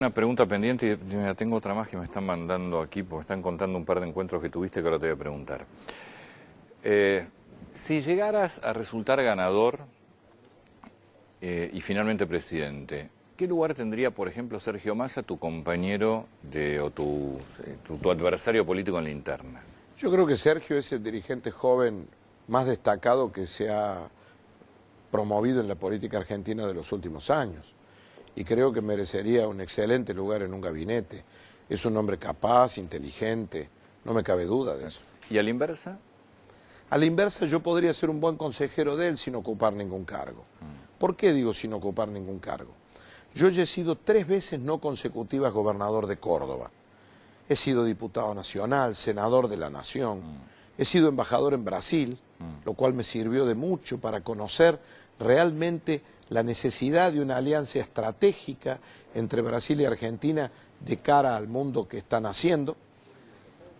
Una pregunta pendiente y mira, tengo otra más que me están mandando aquí, porque me están contando un par de encuentros que tuviste que ahora te voy a preguntar. Si llegaras a resultar ganador y finalmente presidente, ¿qué lugar tendría, por ejemplo, Sergio Massa, tu compañero o tu adversario político en la interna? Yo creo que Sergio es el dirigente joven más destacado que se ha promovido en la política argentina de los últimos años. Y creo que merecería un excelente lugar en un gabinete. Es un hombre capaz, inteligente, no me cabe duda de eso. ¿Y a la inversa? A la inversa, yo podría ser un buen consejero de él sin ocupar ningún cargo. ¿Por qué digo sin ocupar ningún cargo? Yo ya he sido 3 veces no consecutivas gobernador de Córdoba. He sido diputado nacional, senador de la Nación. He sido embajador en Brasil, lo cual me sirvió de mucho para conocer realmente la necesidad de una alianza estratégica entre Brasil y Argentina de cara al mundo que están haciendo.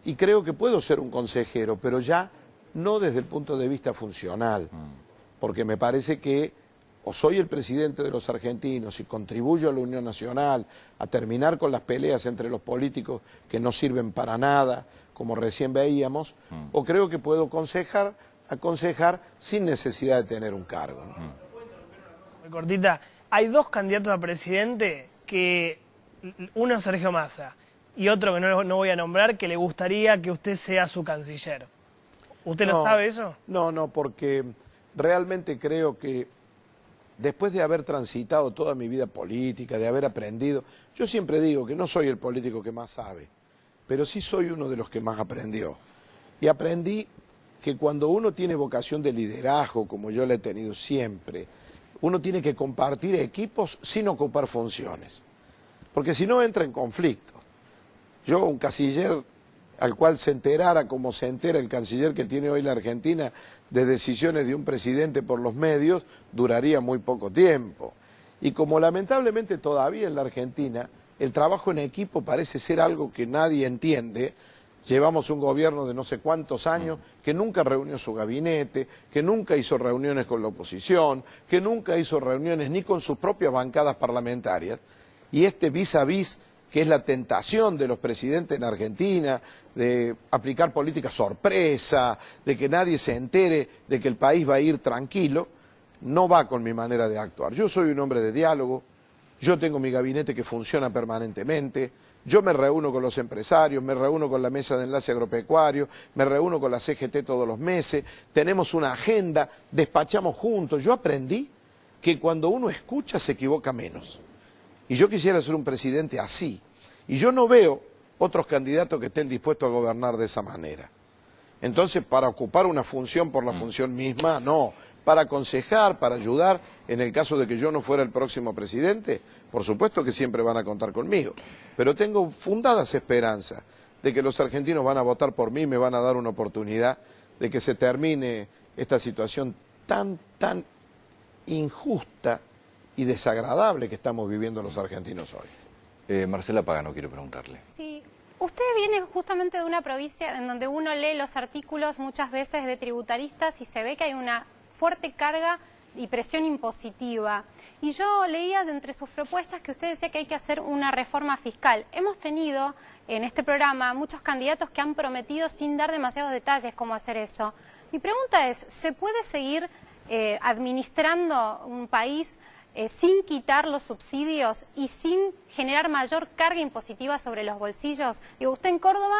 Y creo que puedo ser un consejero, pero ya no desde el punto de vista funcional, porque me parece que o soy el presidente de los argentinos y contribuyo a la Unión Nacional, a terminar con las peleas entre los políticos que no sirven para nada, como recién veíamos, o creo que puedo aconsejar sin necesidad de tener un cargo, ¿no? Cortita, hay 2 candidatos a presidente que, uno es Sergio Massa y otro que no voy a nombrar, que le gustaría que usted sea su canciller. ¿Usted lo sabe eso? No, porque realmente creo que después de haber transitado toda mi vida política, de haber aprendido, yo siempre digo que no soy el político que más sabe, pero sí soy uno de los que más aprendió. Y aprendí que cuando uno tiene vocación de liderazgo, como yo la he tenido siempre, uno tiene que compartir equipos sin ocupar funciones, porque si no entra en conflicto. Yo, un canciller al cual se enterara como se entera el canciller que tiene hoy la Argentina de decisiones de un presidente por los medios, duraría muy poco tiempo. Y como lamentablemente todavía en la Argentina el trabajo en equipo parece ser algo que nadie entiende, llevamos un gobierno de no sé cuántos años que nunca reunió su gabinete, que nunca hizo reuniones con la oposición, que nunca hizo reuniones ni con sus propias bancadas parlamentarias. Y este vis a vis, que es la tentación de los presidentes en Argentina, de aplicar política sorpresa, de que nadie se entere de que el país va a ir tranquilo, no va con mi manera de actuar. Yo soy un hombre de diálogo, yo tengo mi gabinete que funciona permanentemente. Yo me reúno con los empresarios, me reúno con la Mesa de Enlace Agropecuario, me reúno con la CGT todos los meses, tenemos una agenda, despachamos juntos. Yo aprendí que cuando uno escucha se equivoca menos. Y yo quisiera ser un presidente así. Y yo no veo otros candidatos que estén dispuestos a gobernar de esa manera. Entonces, para ocupar una función por la función misma, no. Para aconsejar, para ayudar, en el caso de que yo no fuera el próximo presidente, por supuesto que siempre van a contar conmigo. Pero tengo fundadas esperanzas de que los argentinos van a votar por mí y me van a dar una oportunidad de que se termine esta situación tan injusta y desagradable que estamos viviendo los argentinos hoy. Marcela Pagano, quiero preguntarle. Sí, usted viene justamente de una provincia en donde uno lee los artículos muchas veces de tributaristas y se ve que hay una fuerte carga y presión impositiva. Y yo leía de entre sus propuestas que usted decía que hay que hacer una reforma fiscal. Hemos tenido en este programa muchos candidatos que han prometido sin dar demasiados detalles cómo hacer eso. Mi pregunta es, ¿se puede seguir administrando un país sin quitar los subsidios y sin generar mayor carga impositiva sobre los bolsillos? Digo, usted en Córdoba,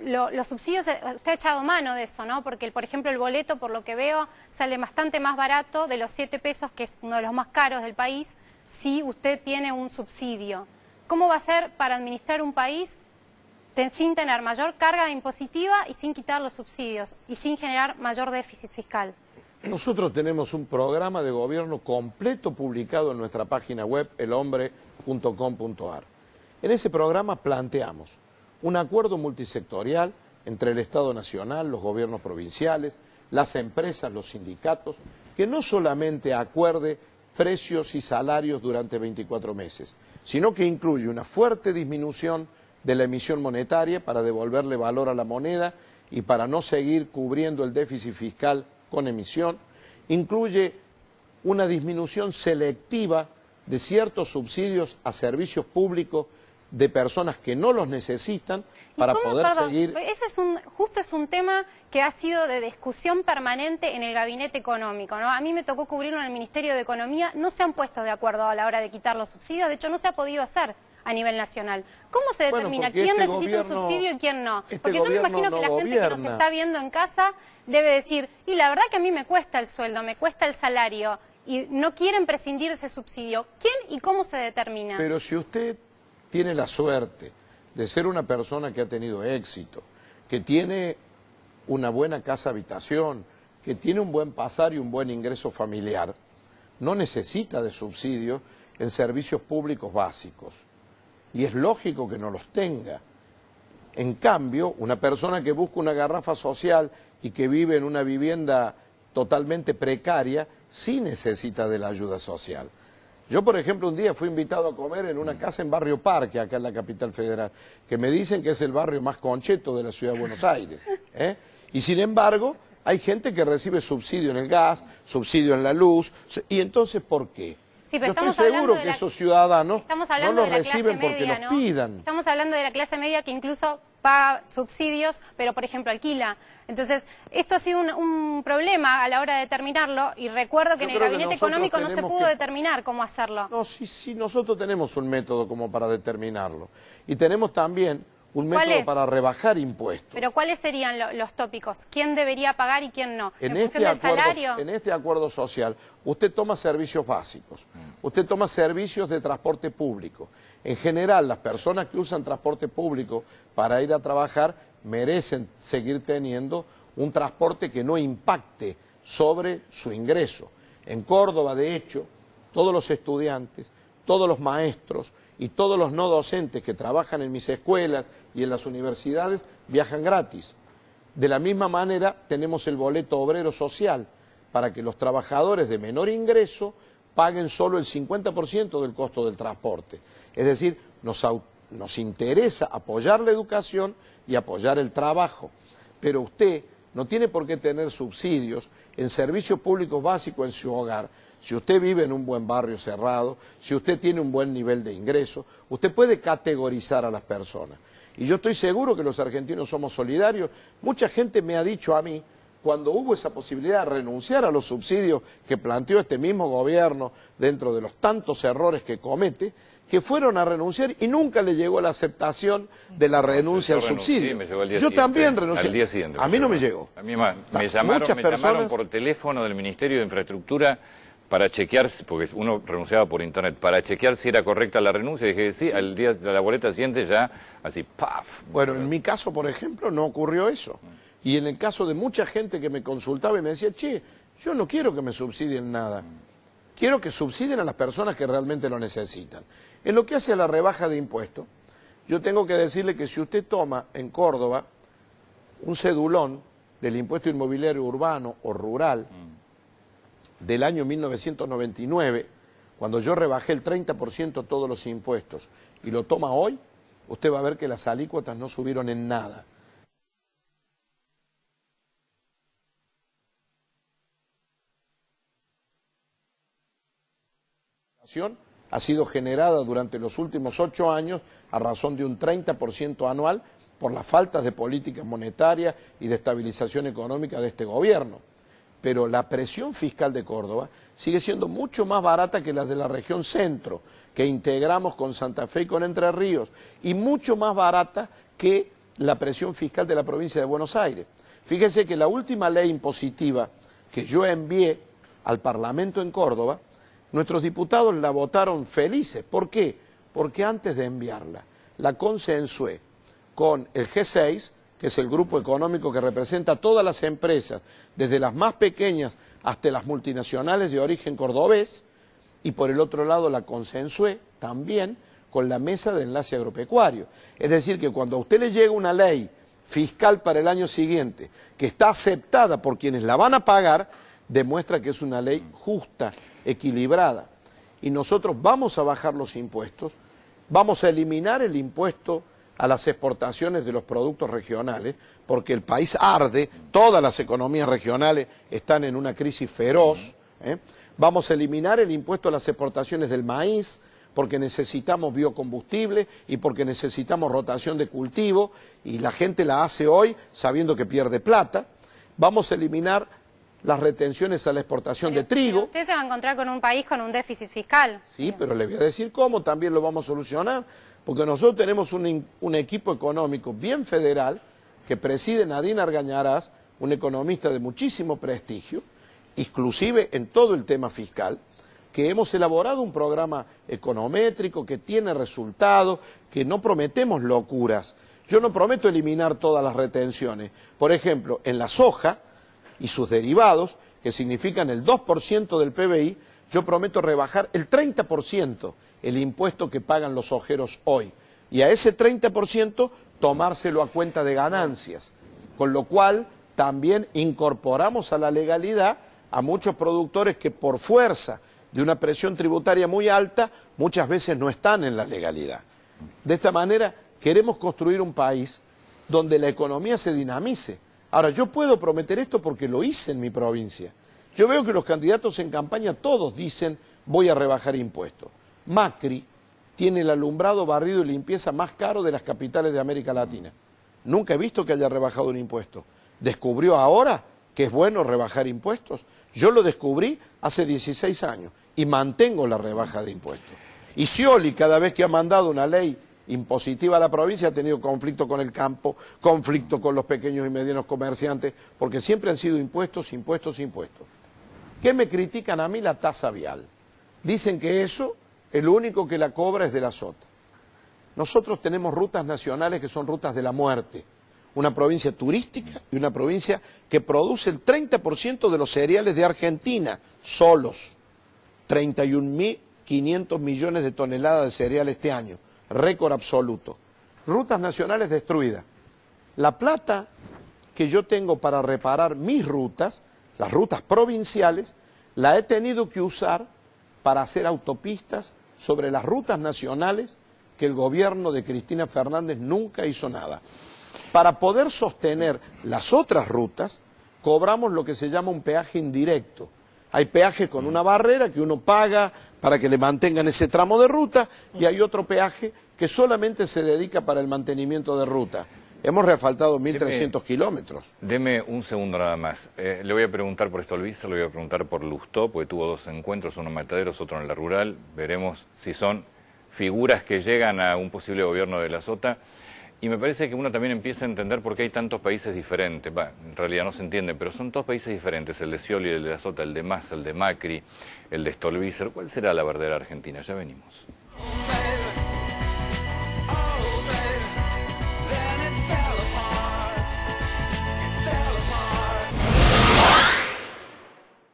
los subsidios, usted ha echado mano de eso, ¿no? Porque, por ejemplo, el boleto, por lo que veo, sale bastante más barato de los 7 pesos, que es uno de los más caros del país, si usted tiene un subsidio. ¿Cómo va a ser para administrar un país sin tener mayor carga impositiva y sin quitar los subsidios y sin generar mayor déficit fiscal? Nosotros tenemos un programa de gobierno completo publicado en nuestra página web, elhombre.com.ar. En ese programa planteamos un acuerdo multisectorial entre el Estado Nacional, los gobiernos provinciales, las empresas, los sindicatos, que no solamente acuerde precios y salarios durante 24 meses, sino que incluye una fuerte disminución de la emisión monetaria para devolverle valor a la moneda y para no seguir cubriendo el déficit fiscal con emisión, incluye una disminución selectiva de ciertos subsidios a servicios públicos de personas que no los necesitan para poder seguir... Ese justo es un tema que ha sido de discusión permanente en el gabinete económico, ¿no? A mí me tocó cubrirlo en el Ministerio de Economía, no se han puesto de acuerdo a la hora de quitar los subsidios, de hecho no se ha podido hacer a nivel nacional. ¿Cómo se determina quién necesita un subsidio y quién no? Porque yo me imagino que la gente que nos está viendo en casa debe decir, y la verdad que a mí me cuesta el sueldo, me cuesta el salario, y no quieren prescindir de ese subsidio. ¿Quién y cómo se determina? Pero si usted tiene la suerte de ser una persona que ha tenido éxito, que tiene una buena casa habitación, que tiene un buen pasar y un buen ingreso familiar, no necesita de subsidios en servicios públicos básicos. Y es lógico que no los tenga. En cambio, una persona que busca una garrafa social y que vive en una vivienda totalmente precaria, sí necesita de la ayuda social. Yo, por ejemplo, un día fui invitado a comer en una casa en Barrio Parque, acá en la capital federal, que me dicen que es el barrio más concheto de la ciudad de Buenos Aires. Y sin embargo, hay gente que recibe subsidio en el gas, subsidio en la luz, y entonces, ¿por qué? Sí, pero yo estoy seguro que esos ciudadanos no los reciben porque los pidan. Estamos hablando de la clase media que incluso paga subsidios, pero por ejemplo alquila. Entonces, esto ha sido un problema a la hora de determinarlo, y recuerdo que en el gabinete económico no se pudo determinar cómo hacerlo. No, sí, nosotros tenemos un método como para determinarlo. Y tenemos también un método para rebajar impuestos. ¿Pero cuáles serían los tópicos? ¿Quién debería pagar y quién no? En este acuerdo social, usted toma servicios básicos, usted toma servicios de transporte público. En general, las personas que usan transporte público para ir a trabajar merecen seguir teniendo un transporte que no impacte sobre su ingreso. En Córdoba, de hecho, todos los estudiantes, todos los maestros y todos los no docentes que trabajan en mis escuelas y en las universidades viajan gratis. De la misma manera tenemos el boleto obrero social para que los trabajadores de menor ingreso paguen solo el 50% del costo del transporte. Es decir, nos interesa apoyar la educación y apoyar el trabajo, pero usted no tiene por qué tener subsidios en servicios públicos básicos en su hogar. Si usted vive en un buen barrio cerrado, si usted tiene un buen nivel de ingreso, usted puede categorizar a las personas. Y yo estoy seguro que los argentinos somos solidarios. Mucha gente me ha dicho a mí, cuando hubo esa posibilidad de renunciar a los subsidios que planteó este mismo gobierno dentro de los tantos errores que comete, que fueron a renunciar y nunca le llegó la aceptación de la renuncia al subsidio. Yo también renuncié. Al día siguiente. A mí no me llegó. A mí me llamaron por teléfono del Ministerio de Infraestructura para chequear, porque uno renunciaba por internet, para chequear si era correcta la renuncia, y dije sí, al día de la boleta siguiente ya, así, ¡paf! Bueno, en mi caso, por ejemplo, no ocurrió eso. Y en el caso de mucha gente que me consultaba y me decía, che, yo no quiero que me subsidien nada, quiero que subsidien a las personas que realmente lo necesitan. En lo que hace a la rebaja de impuestos, yo tengo que decirle que si usted toma en Córdoba un cedulón del impuesto inmobiliario urbano o rural, del año 1999, cuando yo rebajé el 30% todos los impuestos, y lo toma hoy, usted va a ver que las alícuotas no subieron en nada. Ha sido generada durante los últimos 8 años a razón de un 30% anual por las faltas de política monetaria y de estabilización económica de este gobierno. Pero la presión fiscal de Córdoba sigue siendo mucho más barata que las de la región centro, que integramos con Santa Fe y con Entre Ríos, y mucho más barata que la presión fiscal de la provincia de Buenos Aires. Fíjese que la última ley impositiva que yo envié al Parlamento en Córdoba, nuestros diputados la votaron felices. ¿Por qué? Porque antes de enviarla, la consensué con el G6, que es el grupo económico que representa a todas las empresas, desde las más pequeñas hasta las multinacionales de origen cordobés, y por el otro lado la consensué también con la Mesa de Enlace Agropecuario. Es decir, que cuando a usted le llega una ley fiscal para el año siguiente, que está aceptada por quienes la van a pagar, demuestra que es una ley justa, equilibrada. Y nosotros vamos a bajar los impuestos, vamos a eliminar el impuesto a las exportaciones de los productos regionales, porque el país arde, todas las economías regionales están en una crisis feroz. Vamos a eliminar el impuesto a las exportaciones del maíz, porque necesitamos biocombustible y porque necesitamos rotación de cultivo, y la gente la hace hoy sabiendo que pierde plata. Vamos a eliminar las retenciones a la exportación de trigo. Usted se va a encontrar con un país con un déficit fiscal. Sí, pero le voy a decir cómo también lo vamos a solucionar, porque nosotros tenemos un equipo económico bien federal que preside Nadine Argañarás, un economista de muchísimo prestigio, inclusive en todo el tema fiscal, que hemos elaborado un programa econométrico que tiene resultados, que no prometemos locuras. Yo no prometo eliminar todas las retenciones. Por ejemplo, en la soja y sus derivados, que significan el 2% del PBI, yo prometo rebajar el 30% el impuesto que pagan los sojeros hoy. Y a ese 30% tomárselo a cuenta de ganancias. Con lo cual también incorporamos a la legalidad a muchos productores que por fuerza de una presión tributaria muy alta, muchas veces no están en la legalidad. De esta manera queremos construir un país donde la economía se dinamice. Ahora, yo puedo prometer esto porque lo hice en mi provincia. Yo veo que los candidatos en campaña todos dicen voy a rebajar impuestos. Macri tiene el alumbrado, barrido y limpieza más caro de las capitales de América Latina. Nunca he visto que haya rebajado un impuesto. ¿Descubrió ahora que es bueno rebajar impuestos? Yo lo descubrí hace 16 años y mantengo la rebaja de impuestos. Y Scioli, cada vez que ha mandado una ley impositiva a la provincia, ha tenido conflicto con el campo, conflicto con los pequeños y medianos comerciantes, porque siempre han sido impuestos, impuestos, impuestos. ¿Qué me critican a mí? La tasa vial. Dicen que eso, el único que la cobra es de la Sota. Nosotros tenemos rutas nacionales que son rutas de la muerte. Una provincia turística y una provincia que produce el 30% de los cereales de Argentina, solos. 31.500 millones de toneladas de cereal este año, récord absoluto. Rutas nacionales destruidas. La plata que yo tengo para reparar mis rutas, las rutas provinciales, la he tenido que usar para hacer autopistas sobre las rutas nacionales que el gobierno de Cristina Fernández nunca hizo nada. Para poder sostener las otras rutas, cobramos lo que se llama un peaje indirecto. Hay peaje con una barrera que uno paga para que le mantengan ese tramo de ruta y hay otro peaje que solamente se dedica para el mantenimiento de ruta. Hemos reasfaltado 1.300 kilómetros. Deme un segundo nada más. Le voy a preguntar por Stolbizer, le voy a preguntar por Lustó, porque tuvo dos encuentros, uno en Mataderos, otro en la rural. Veremos si son figuras que llegan a un posible gobierno de la Sota. Y me parece que uno también empieza a entender por qué hay tantos países diferentes. En realidad no se entiende, pero son todos países diferentes. El de Scioli, el de la Sota, el de Massa, el de Macri, el de Stolbizer. ¿Cuál será la verdadera Argentina? Ya venimos.